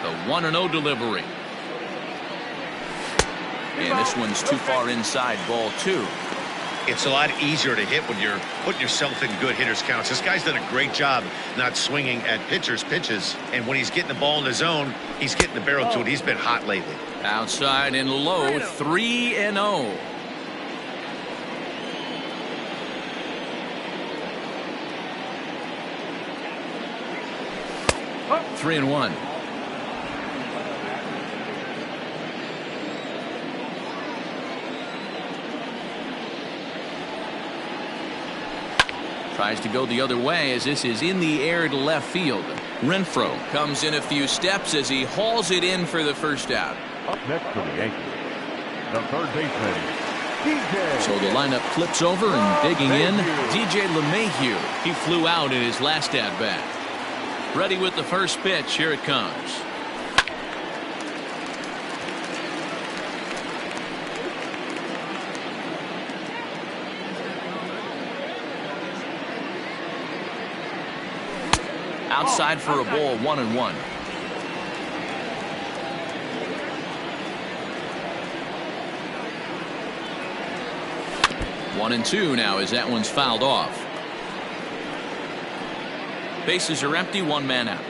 The 1-0 delivery. And this one's too far inside, ball 2. It's a lot easier to hit when you're putting yourself in good hitters' counts. This guy's done a great job not swinging at pitchers' pitches. And when he's getting the ball in the zone, he's getting the barrel to it. He's been hot lately. Outside and low, 3-0. 3-1. Tries to go the other way as this is in the air to left field. Renfroe comes in a few steps as he hauls it in for the first out. Up next for the Yankees, the third baseman, DJ. So the lineup flips over and digging in, DJ LeMahieu. He flew out in his last at bat. Ready with the first pitch. Here it comes. Outside for a ball, 1-1. One and two now as that one's fouled off. Bases are empty, one man out.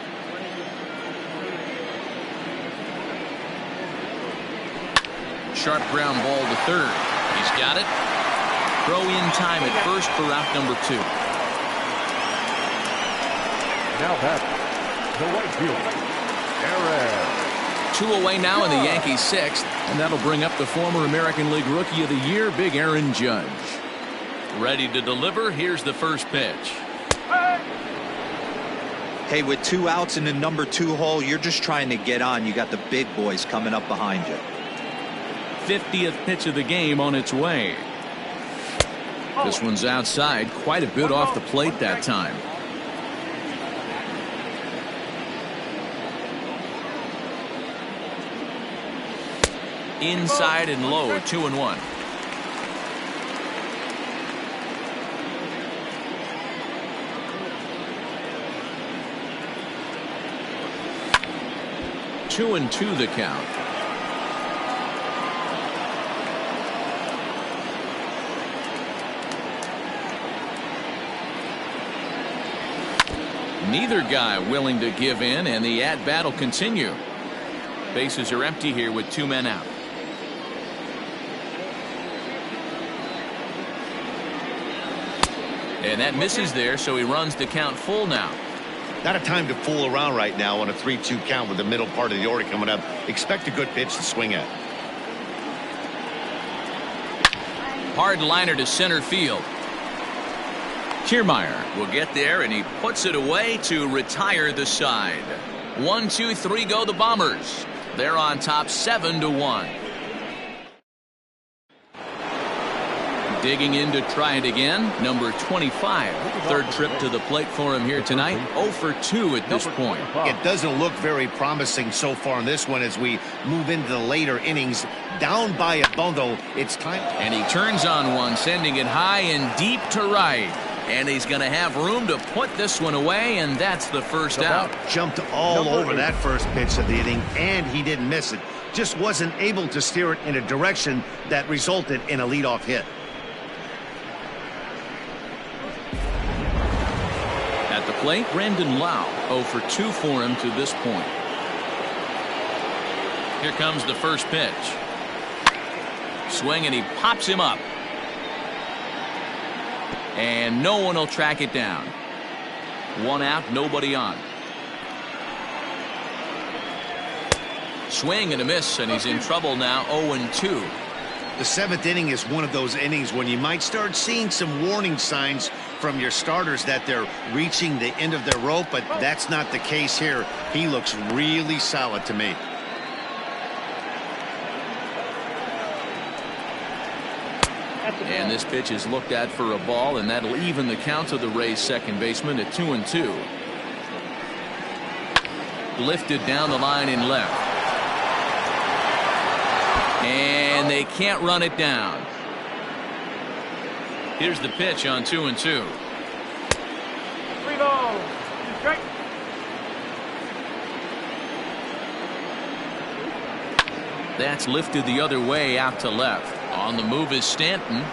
Sharp ground ball to third. He's got it. Throw in time at first for out number 2. Now back, the right fielder, Aaron. 2 away now in the Yankees 6th, and that'll bring up the former American League Rookie of the Year, Big Aaron Judge. Ready to deliver. Here's the first pitch. Hey, with 2 outs in the number 2 hole, you're just trying to get on. You got the big boys coming up behind you. 50th pitch of the game on its way. This one's outside, quite a bit off the plate that time. Inside and low, 2-1. Two and 2 the count. Neither guy willing to give in, and the at-bat will continue. Bases are empty here with 2 men out. And that misses there, so he runs the count full now. Not a time to fool around right now on a 3-2 count with the middle part of the order coming up. Expect a good pitch to swing at. Hard liner to center field. Kiermaier will get there, and he puts it away to retire the side. 1, 2, 3 go the Bombers. They're on top 7-1. Digging in to try it again, number 25. Third trip to the plate for him here tonight. 0 for 2 at this point. It doesn't look very promising so far in this one as we move into the later innings. Down by a bundle, it's time. And he turns on one, sending it high and deep to right. And he's going to have room to put this one away, and that's the first out. Jumped all over that first pitch of the inning, and he didn't miss it. Just wasn't able to steer it in a direction that resulted in a leadoff hit. At the plate, Brandon Lau, 0 for 2 for him to this point. Here comes the first pitch. Swing, and he pops him up. And no one will track it down. 1 out, nobody on. Swing and a miss, and he's in trouble now. 0-2. The seventh inning is one of those innings when you might start seeing some warning signs from your starters that they're reaching the end of their rope, but that's not the case here. He looks really solid to me. And this pitch is looked at for a ball, and that'll even the count to the Rays second baseman at 2-2. Lifted down the line in left. And they can't run it down. Here's the pitch on 2-2. 3 balls. Strike. That's lifted the other way out to left. On the move is Stanton.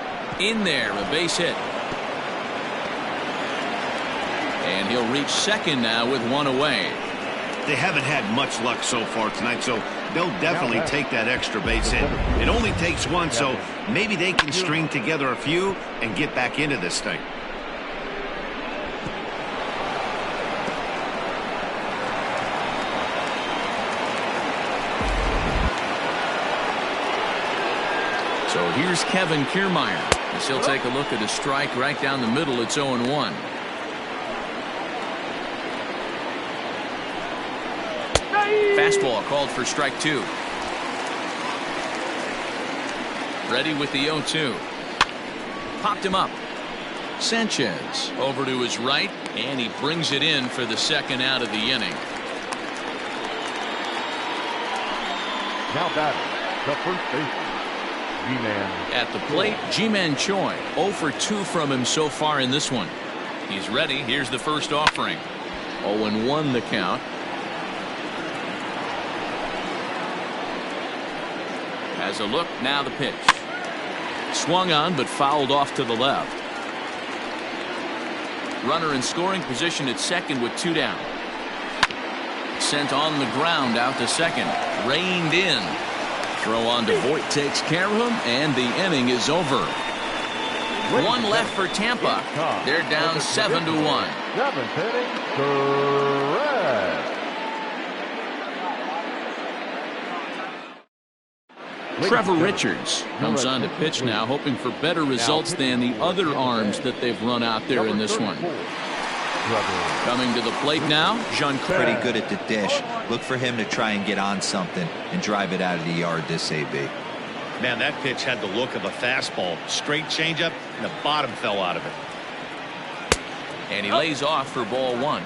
In there, a base hit. And he'll reach second now with one away. They haven't had much luck so far tonight, so they'll definitely take that extra base hit. It only takes one, so maybe they can string together a few and get back into this thing. So here's Kevin Kiermaier as he'll take a look at a strike right down the middle. It's 0-1. Fastball called for strike 2. Ready with the 0-2. Popped him up. Sanchez over to his right, and he brings it in for the second out of the inning. Now batting, the first baseman, G-Man. At the plate, Ji-Man Choi. 0 for 2 from him so far in this one. He's ready. Here's the first offering. 0-1 the count. Has a look, now the pitch. Swung on but fouled off to the left. Runner in scoring position at second with 2 down. Sent on the ground out to second. Reined in. Throw on to Voit takes care of him, and the inning is over. One left for Tampa. They're down 7-1. Seventh inning, correct. Trevor Richards comes on to pitch now, hoping for better results than the other arms that they've run out there in this one. Coming to the plate now, John. Pretty good at the dish. Look for him to try and get on something and drive it out of the yard this AB. Man, that pitch had the look of a fastball. Straight changeup, and the bottom fell out of it. And he lays off for ball 1.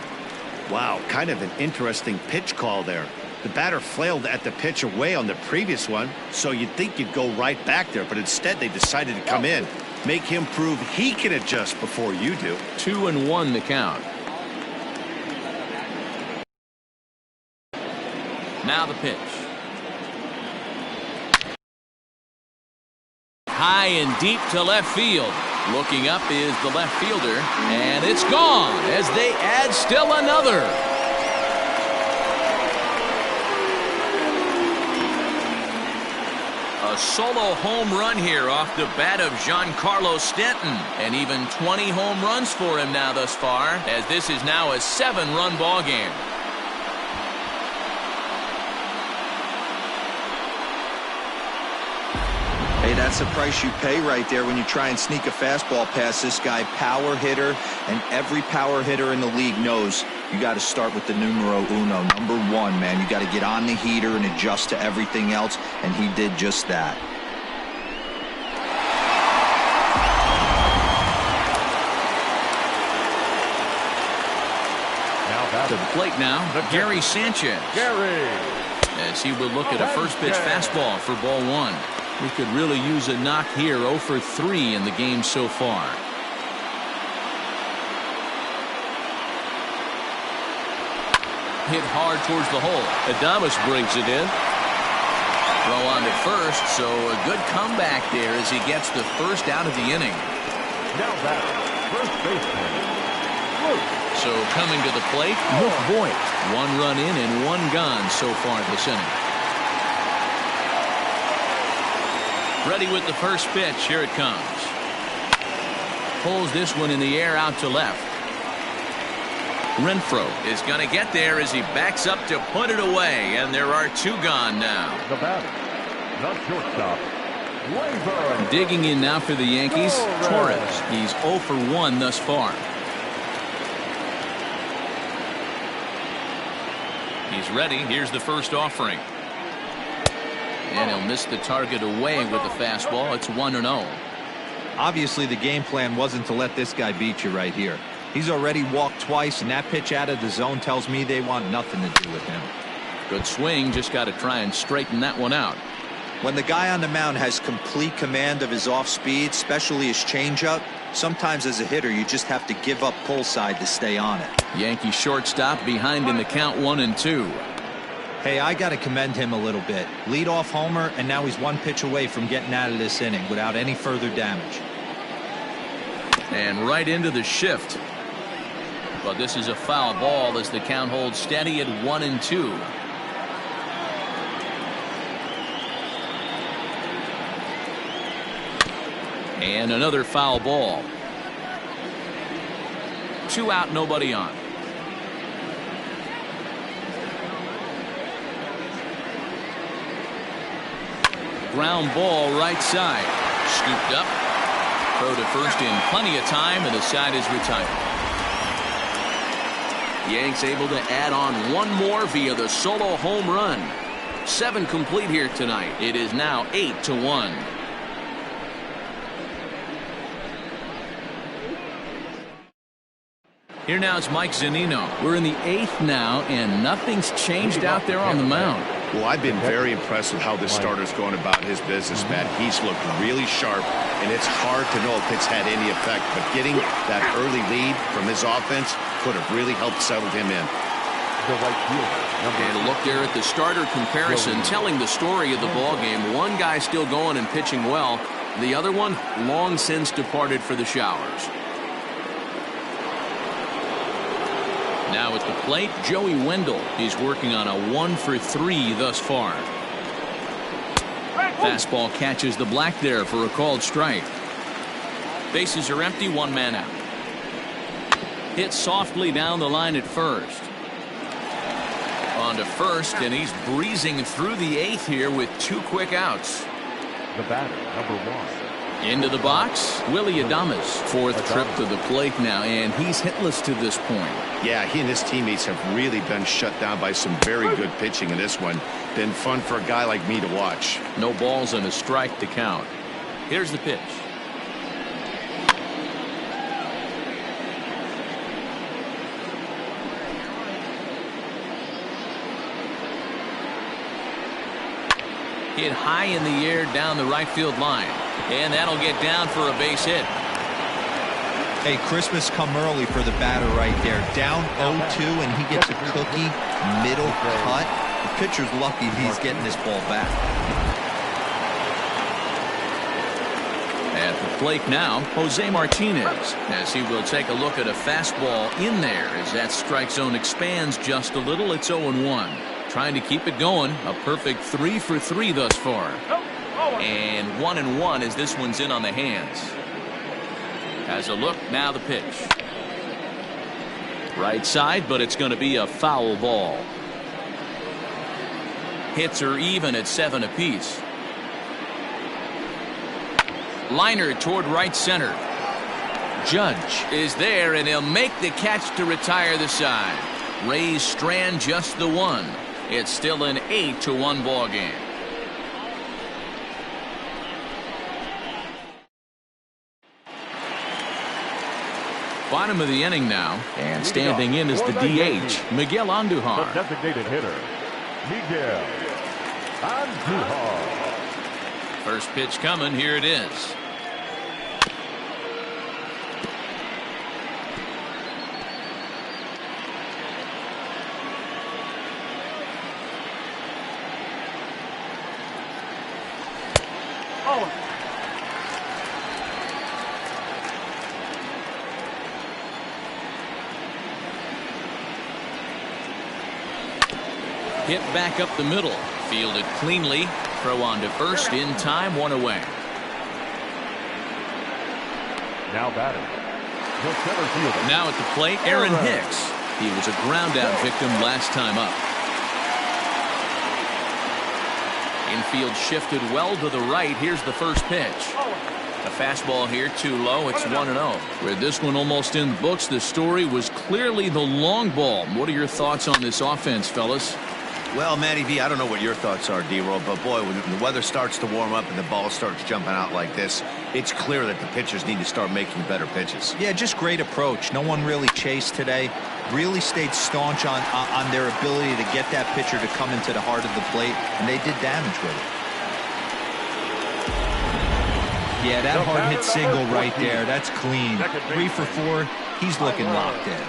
Wow, kind of an interesting pitch call there. The batter flailed at the pitch away on the previous one, so you'd think you'd go right back there, but instead they decided to come in. Make him prove he can adjust before you do. 2-1 the count. Now the pitch. High and deep to left field. Looking up is the left fielder, and it's gone as they add still another. A solo home run here off the bat of Giancarlo Stanton, and even 20 home runs for him now thus far, as this is now a 7-run ball game. Hey, that's the price you pay right there when you try and sneak a fastball past this guy. Power hitter, and every power hitter in the league knows you got to start with the numero uno, number 1, man. You got to get on the heater and adjust to everything else, and he did just that. To the plate now, Gary Sanchez. As he will look at a first pitch fastball for ball 1. We could really use a knock here. 0 for 3 in the game so far. Hit hard towards the hole. Adames brings it in. Throw on to first, so a good comeback there as he gets the first out of the inning. Now back, first baseman. So coming to the plate, Voit. 1 run in and 1 gone so far this inning. Ready with the first pitch. Here it comes. Pulls this one in the air out to left. Renfroe is going to get there as he backs up to put it away, and there are 2 gone now. The batter, the shortstop, Labor. Digging in now for the Yankees, Torres. He's 0 for 1 thus far. He's ready. Here's the first offering. And he'll miss the target away with the fastball. It's 1-0. Obviously, the game plan wasn't to let this guy beat you right here. He's already walked twice, and that pitch out of the zone tells me they want nothing to do with him. Good swing. Just got to try and straighten that one out. When the guy on the mound has complete command of his off speed, especially his changeup, sometimes as a hitter you just have to give up pull side to stay on it. Yankee shortstop behind in the count 1-2. Hey, I got to commend him a little bit. Lead off homer, and now he's 1 pitch away from getting out of this inning without any further damage. And right into the shift. But this is a foul ball as the count holds steady at 1-2. And another foul ball. 2 out, nobody on. Ground ball right side. Scooped up. Throw to first in plenty of time, and the side is retired. Yanks able to add on 1 more via the solo home run. 7 complete here tonight. It is now 8-1. Here now is Mike Zunino. We're in the 8th now, and nothing's changed out there on the mound. Well, I've been very impressed with how this starter's going about his business, Matt. He's looked really sharp, and it's hard to know if it's had any effect. But getting that early lead from his offense could have really helped settle him in. The right fielder. And a look there at the starter comparison, telling the story of the ballgame. One guy still going and pitching well. The other one long since departed for the showers. Now at the plate, Joey Wendell. He's working on a 1 for 3 thus far. Fastball catches the black there for a called strike. Bases are empty, 1 man out. Hit softly down the line at first. On to first, and he's breezing through the 8th here with 2 quick outs. The batter, number 1. Into the box, Willie Adames. 4th trip to the plate now, and he's hitless to this point. Yeah, he and his teammates have really been shut down by some very good pitching in this one. Been fun for a guy like me to watch. No balls and a strike to count. Here's the pitch. Hit high in the air down the right field line. And that'll get down for a base hit. Hey, Christmas come early for the batter right there. Down 0-2, and he gets a cookie, middle cut. The pitcher's lucky he's getting this ball back. At the plate now, Jose Martinez, as he will take a look at a fastball in there as that strike zone expands just a little. It's 0-1. Trying to keep it going. A perfect 3 for 3 thus far. And 1-1 as this one's in on the hands. Has a look, now the pitch. Right side, but it's going to be a foul ball. Hits are even at 7 apiece. Liner toward right center. Judge is there, and he'll make the catch to retire the side. Rays strand just the 1. It's still an 8-1 ball game. Bottom of the inning now, and standing in is the DH, Miguel Andujar. The designated hitter, Miguel Andujar. First pitch coming, here it is. Hit back up the middle. Fielded cleanly. Throw on to first in time. 1 away. Now batting. The center fielder. Now at the plate, Aaron Hicks. He was a ground out victim last time up. Infield shifted well to the right. Here's the first pitch. A fastball here, too low. It's 1-0. With this one almost in the books, the story was clearly the long ball. What are your thoughts on this offense, fellas? Well, Matty V, I don't know what your thoughts are, D-Roll, but boy, when the weather starts to warm up and the ball starts jumping out like this, it's clear that the pitchers need to start making better pitches. Yeah, just great approach. No one really chased today. Really stayed staunch on their ability to get that pitcher to come into the heart of the plate, and they did damage with it. Yeah, that hard hit single right there. That's clean. 3 for 4. He's looking locked in.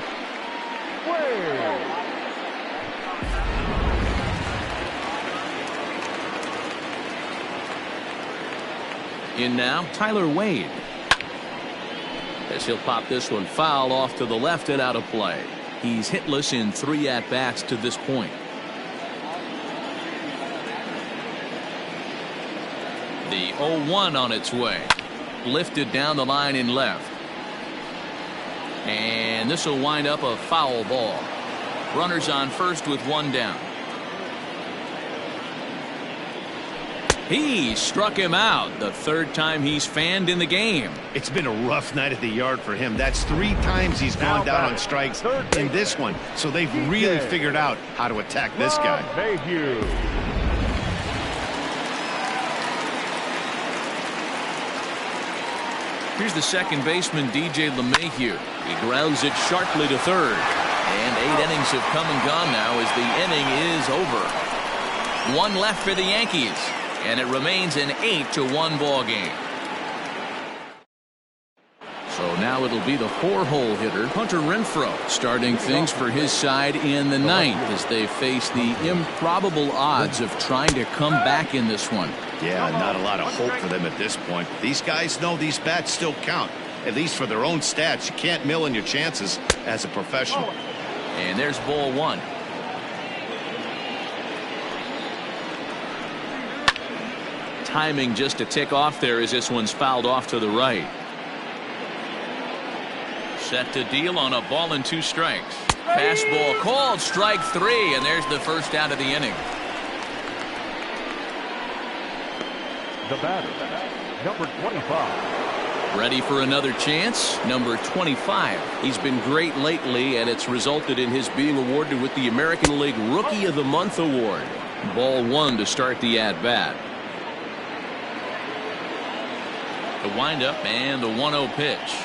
In now, Tyler Wade. As he'll pop this one foul off to the left and out of play. He's hitless in 3 at-bats to this point. The 0-1 on its way. Lifted down the line in left. And this will wind up a foul ball. Runners on first with 1 down. He struck him out. The 3rd time he's fanned in the game. It's been a rough night at the yard for him. That's 3 times he's gone down on strikes in this one. So they've really figured out how to attack this guy. Here's the second baseman, DJ LeMahieu. He grounds it sharply to third. And 8 innings have come and gone now as the inning is over. 1 left for the Yankees. And it remains an 8-1 ball game. So now it'll be the 4-hole hitter, Hunter Renfroe, starting things for his side in the 9th as they face the improbable odds of trying to come back in this one. Yeah, not a lot of hope for them at this point. These guys know these bats still count, at least for their own stats. You can't mill in your chances as a professional. And there's ball 1. Timing just to tick off there as this one's fouled off to the right. Set to deal on a ball and 2 strikes. Fastball called, strike 3, and there's the first out of the inning. The batter, number 25. Ready for another chance? Number 25. He's been great lately, and it's resulted in his being awarded with the American League Rookie of the Month award. Ball 1 to start the at-bat. The windup and the 1-0 pitch.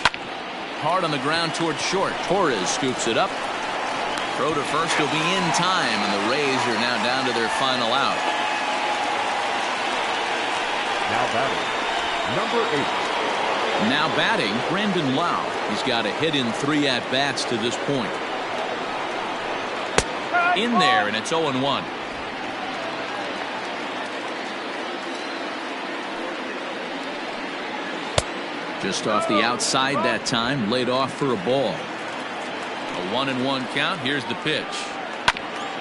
Hard on the ground towards short. Torres scoops it up. Throw to first will be in time, and the Rays are now down to their final out. Now batting, number 8. Now batting, Brandon Lau. He's got a hit in 3 at-bats to this point. In there, and it's 0-1. Just off the outside that time, laid off for a ball. A 1-1 count. Here's the pitch.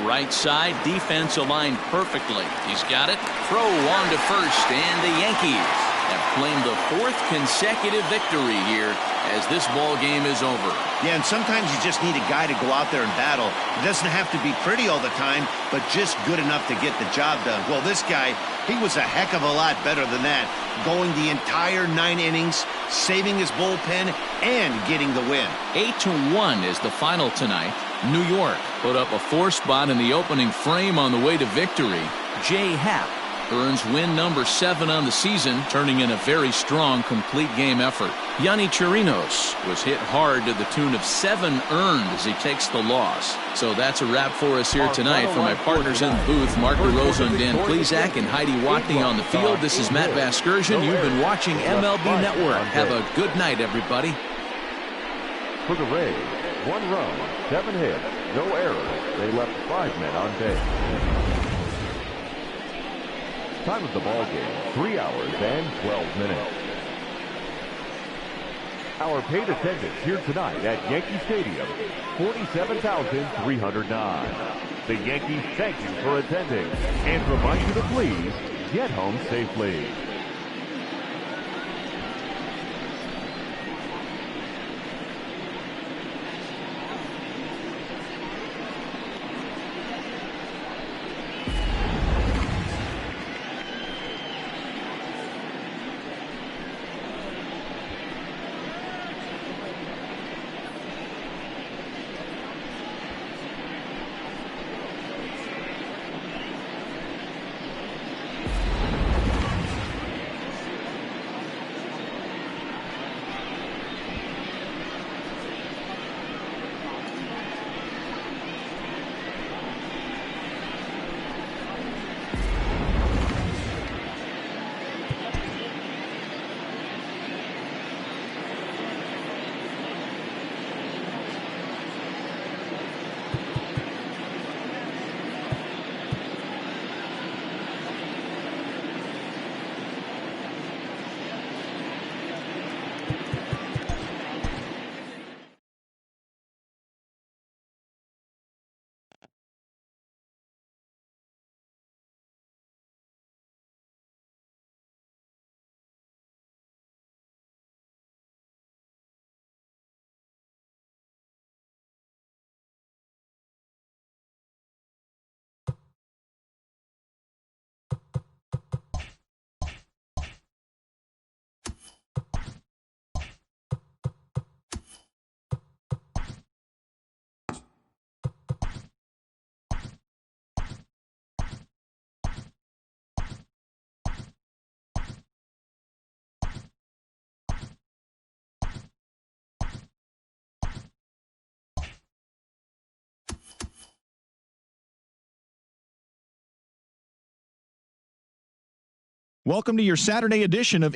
Right side, defense aligned perfectly. He's got it. Throw on to first, and the Yankees have claimed the 4th consecutive victory here as this ball game is over. Yeah, and sometimes you just need a guy to go out there and battle. It doesn't have to be pretty all the time, but just good enough to get the job done. Well, this guy, he was a heck of a lot better than that, going the entire 9 innings, saving his bullpen, and getting the win. 8-1 is the final tonight. New York put up a 4 spot in the opening frame on the way to victory. Jay Happ earns win number 7 on the season, turning in a very strong complete game effort. Yanni Chirinos was hit hard to the tune of 7 earned as he takes the loss. So that's a wrap for us here tonight. For my partners in the booth, Mark DeRosa and Dan Plesac and Heidi Watney on the field, this is Matt Vasgersian. You've been watching MLB Network. Have a good night, everybody. For the Rays, 1 run, 7 hits, no errors. They left 5 men on base. Time of the ball game, 3 hours and 12 minutes. Our paid attendance here tonight at Yankee Stadium, 47,309. The Yankees thank you for attending and remind you to please get home safely. Welcome to your Saturday edition of